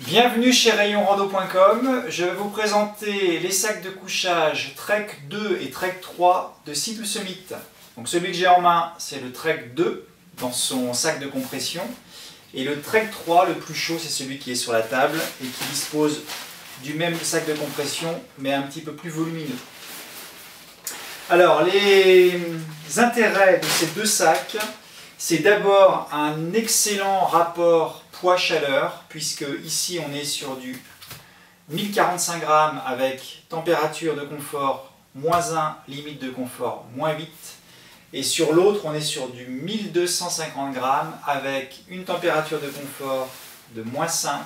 Bienvenue chez rayonrando.com. Je vais vous présenter les sacs de couchage Trek 2 et Trek 3 de Sea2 Summit. Donc celui que j'ai en main, c'est le Trek 2 dans son sac de compression. Et le Trek 3, le plus chaud, c'est celui qui est sur la table et qui dispose du même sac de compression, mais un petit peu plus volumineux. Alors, les intérêts de ces deux sacs, c'est d'abord un excellent rapport poids-chaleur, puisque ici on est sur du 1045 grammes avec température de confort -1, limite de confort -8. Et sur l'autre, on est sur du 1250 grammes avec une température de confort de -5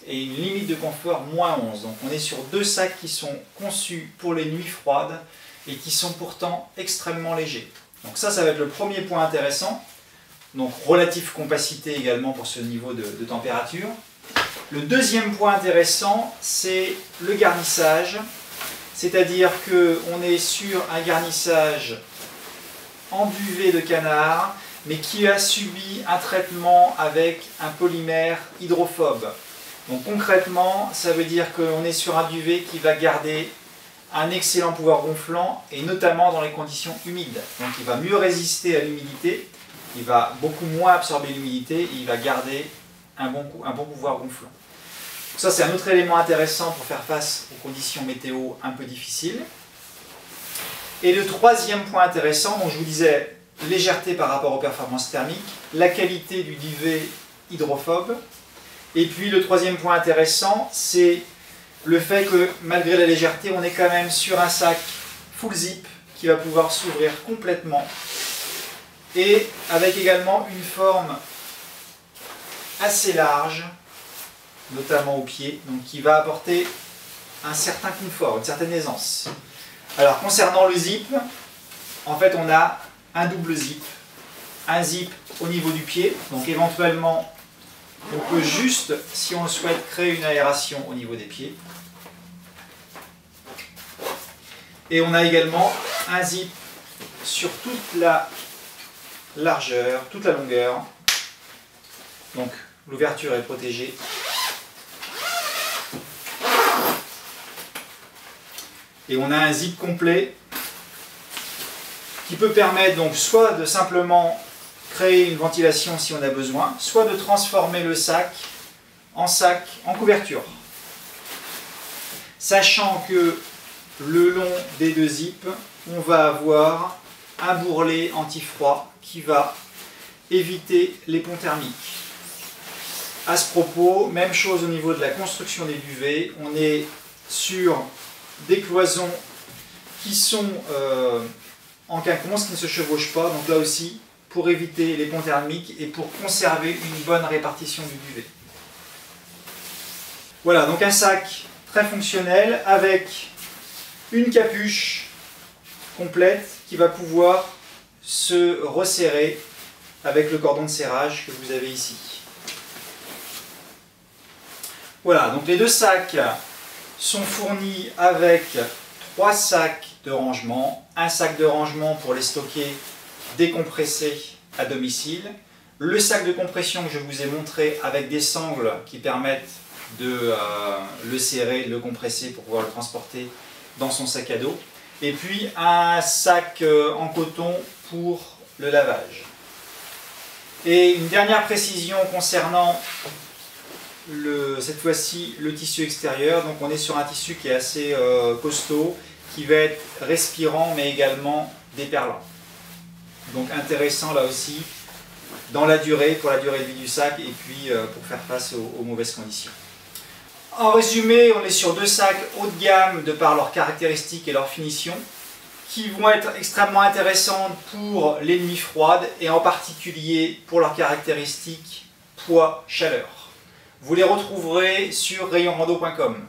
et une limite de confort -11. Donc on est sur deux sacs qui sont conçus pour les nuits froides et qui sont pourtant extrêmement légers. Donc ça va être le premier point intéressant. Donc relative compacité également pour ce niveau de température. Le deuxième point intéressant, c'est le garnissage. C'est-à-dire qu'on est sur un garnissage en duvet de canard, mais qui a subi un traitement avec un polymère hydrophobe. Donc concrètement, ça veut dire qu'on est sur un duvet qui va garder un excellent pouvoir gonflant, et notamment dans les conditions humides. Donc il va mieux résister à l'humidité, il va beaucoup moins absorber l'humidité, et il va garder un bon pouvoir gonflant. Donc ça, c'est un autre élément intéressant pour faire face aux conditions météo un peu difficiles. Et le troisième point intéressant, donc je vous disais, légèreté par rapport aux performances thermiques, la qualité du duvet hydrophobe. Et puis le troisième point intéressant, c'est le fait que malgré la légèreté, on est quand même sur un sac full zip qui va pouvoir s'ouvrir complètement et avec également une forme assez large, notamment au pied, donc qui va apporter un certain confort, une certaine aisance. Alors concernant le zip, en fait on a un double zip, un zip au niveau du pied, donc éventuellement on peut juste, si on souhaite, créer une aération au niveau des pieds. Et on a également un zip sur toute la largeur, toute la longueur. Donc l'ouverture est protégée. Et on a un zip complet qui peut permettre donc soit de simplement créer une ventilation si on a besoin, soit de transformer le sac en couverture. Sachant que le long des deux zips, on va avoir un bourrelet anti-froid qui va éviter les ponts thermiques. À ce propos, même chose au niveau de la construction des duvets, on est sur des cloisons qui sont en quinconce, qui ne se chevauchent pas, donc là aussi pour éviter les ponts thermiques et pour conserver une bonne répartition du duvet. Voilà, donc un sac très fonctionnel avec une capuche complète qui va pouvoir se resserrer avec le cordon de serrage que vous avez ici. Voilà, donc les deux sacs sont fournis avec 3 sacs de rangement, un sac de rangement pour les stocker décompressés à domicile, le sac de compression que je vous ai montré avec des sangles qui permettent de le serrer, de le compresser pour pouvoir le transporter dans son sac à dos, et puis un sac en coton pour le lavage. Et une dernière précision concernant cette fois-ci le tissu extérieur. Donc on est sur un tissu qui est assez costaud, qui va être respirant mais également déperlant. Donc intéressant là aussi dans la durée, pour la durée de vie du sac, et puis pour faire face aux mauvaises conditions. En résumé, on est sur deux sacs haut de gamme de par leurs caractéristiques et leur finition, qui vont être extrêmement intéressantes pour les nuits froides et en particulier pour leurs caractéristiques poids-chaleur. Vous les retrouverez sur rayonrando.com.